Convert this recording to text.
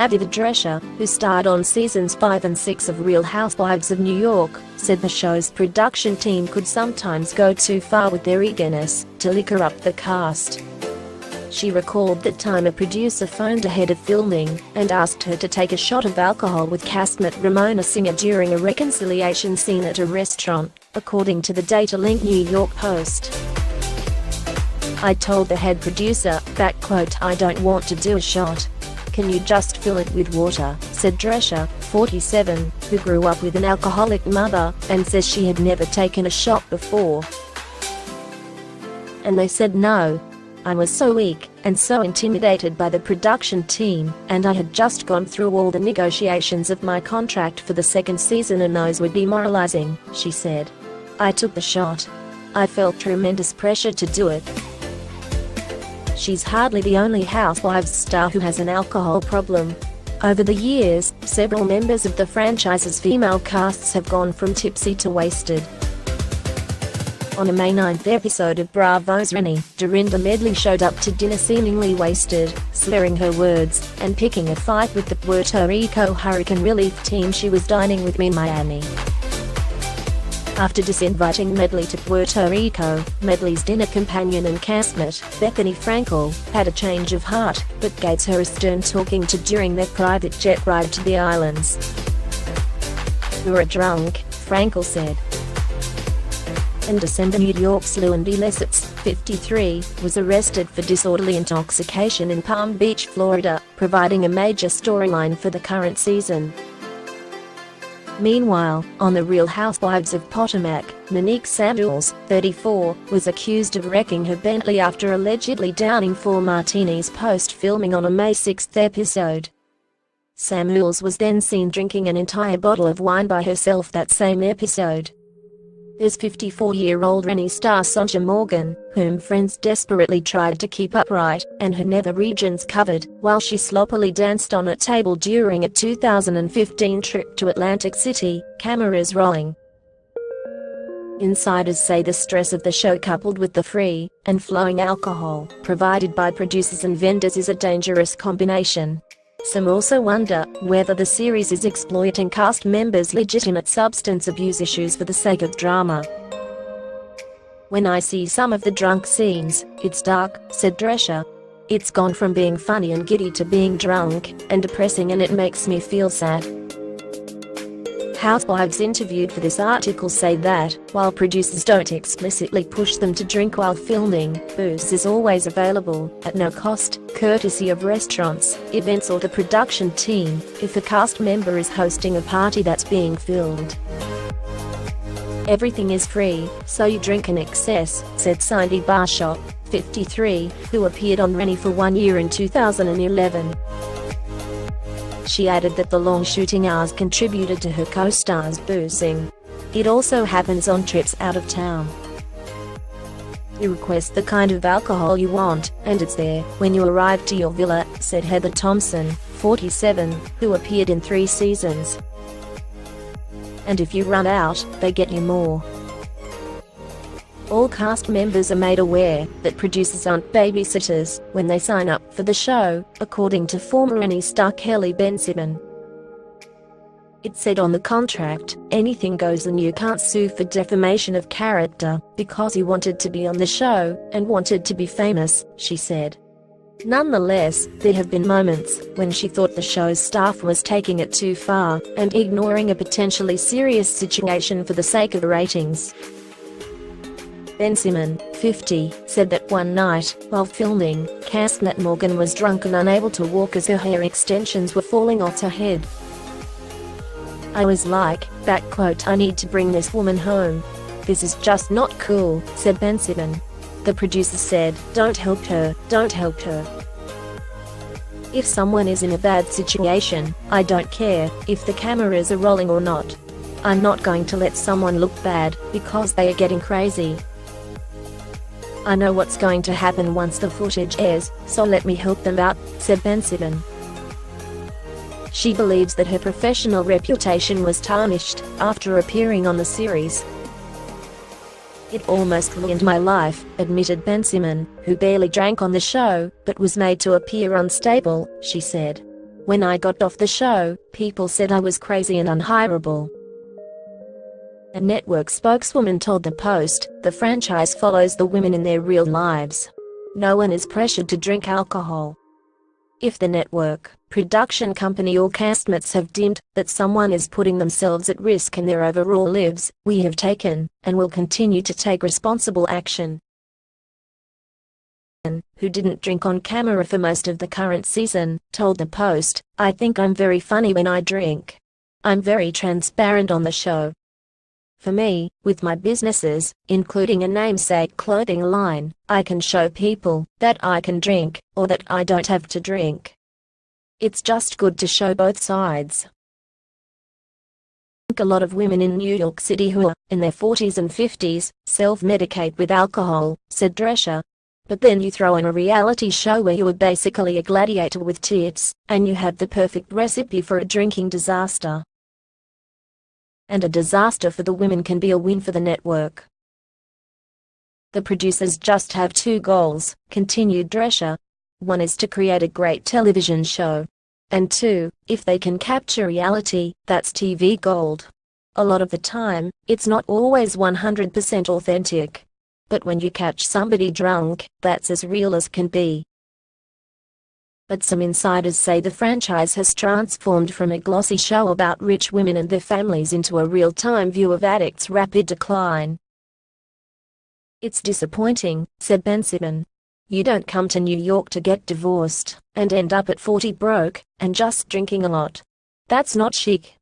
AVIVA Drescher, who starred on seasons 5 and 6 of Real Housewives of New York, said the show's production team could sometimes go too far with their eagerness to liquor up the cast. She recalled that time a producer phoned ahead of filming and asked her to take a shot of alcohol with castmate Ramona Singer during a reconciliation scene at a restaurant, according to the data-linked New York Post. "I told the head producer, I don't want to do a shot. Can you just fill it with water," said Drescher, 47, who grew up with an alcoholic mother and says she had never taken a shot before. "And they said no. I was so weak and so intimidated by the production team, and I had just gone through all the negotiations of my contract for the second season and those were demoralizing," she said. "I took the shot. I felt tremendous pressure to do it." She's hardly the only Housewives star who has an alcohol problem. Over the years, several members of the franchise's female casts have gone from tipsy to wasted. On a May 9th episode of Bravo's Rennie, Dorinda Medley showed up to dinner seemingly wasted, slurring her words, and picking a fight with the Puerto Rico hurricane relief team she was dining with in Miami. After disinviting Medley to Puerto Rico, Medley's dinner companion and castmate, Bethany Frankel, had a change of heart, but gave her a stern talking to during their private jet ride to the islands. "We were drunk," Frankel said. In December, New York's Luandy Lesseps, 53, was arrested for disorderly intoxication in Palm Beach, Florida, providing a major storyline for the current season. Meanwhile, on The Real Housewives of Potomac, Monique Samuels, 34, was accused of wrecking her Bentley after allegedly downing 4 martinis post-filming on a May 6 episode. Samuels was then seen drinking an entire bottle of wine by herself that same episode. There's 54-year-old Rennie star Sonja Morgan, whom friends desperately tried to keep upright and her nether regions covered while she sloppily danced on a table during a 2015 trip to Atlantic City, cameras rolling. Insiders say the stress of the show coupled with the free and flowing alcohol provided by producers and vendors is a dangerous combination. Some also wonder whether the series is exploiting cast members' legitimate substance abuse issues for the sake of drama. "When I see some of the drunk scenes, it's dark," said Drescher. "It's gone from being funny and giddy to being drunk and depressing, and it makes me feel sad." Housewives interviewed for this article say that, while producers don't explicitly push them to drink while filming, booze is always available, at no cost, courtesy of restaurants, events or the production team, if a cast member is hosting a party that's being filmed. "Everything is free, so you drink in excess," said Cindy Barshop, 53, who appeared on Rennie for 1 year in 2011. She added that the long shooting hours contributed to her co-stars boozing. "It also happens on trips out of town. You request the kind of alcohol you want, and it's there when you arrive to your villa," said Heather Thompson, 47, who appeared in 3 seasons. "And if you run out, they get you more." All cast members are made aware that producers aren't babysitters when they sign up for the show, according to former Rennie star Kelly Bensimon. It said on the contract, "Anything goes and you can't sue for defamation of character because he wanted to be on the show and wanted to be famous," she said. Nonetheless, there have been moments when she thought the show's staff was taking it too far and ignoring a potentially serious situation for the sake of ratings. Bensimon, 50, said that one night, while filming, castmate Morgan was drunk and unable to walk as her hair extensions were falling off her head. "I was like, I need to bring this woman home. This is just not cool," said Bensimon. The producer said, don't help her. "If someone is in a bad situation, I don't care if the cameras are rolling or not. I'm not going to let someone look bad because they are getting crazy. I know what's going to happen once the footage airs, so let me help them out," said Bensimon. She believes that her professional reputation was tarnished after appearing on the series. "It almost ruined my life," admitted Bensimon, who barely drank on the show, but was made to appear unstable, she said. When I got off the show, people said I was crazy and unhireable. A network spokeswoman told the Post, the franchise follows the women in their real lives. No one is pressured to drink alcohol. If the network, production company or castmates have deemed that someone is putting themselves at risk in their overall lives, we have taken, and will continue to take responsible action. Who didn't drink on camera for most of the current season, told the Post, "I think I'm very funny when I drink. I'm very transparent on the show. For me, with my businesses, including a namesake clothing line, I can show people that I can drink, or that I don't have to drink. It's just good to show both sides." A lot of women in New York City who are in their 40s and 50s self-medicate with alcohol, said Drescher. But then you throw in a reality show where you are basically a gladiator with tits, and you have the perfect recipe for a drinking disaster. And a disaster for the women can be a win for the network. The producers just have two goals, continued Drescher. One is to create a great television show. And two, if they can capture reality, that's TV gold. A lot of the time, it's not always 100% authentic. But when you catch somebody drunk, that's as real as can be. But some insiders say the franchise has transformed from a glossy show about rich women and their families into a real-time view of addicts' rapid decline. "It's disappointing," said Ben Simmons. "You don't come to New York to get divorced, and end up at 40 broke, and just drinking a lot. That's not chic."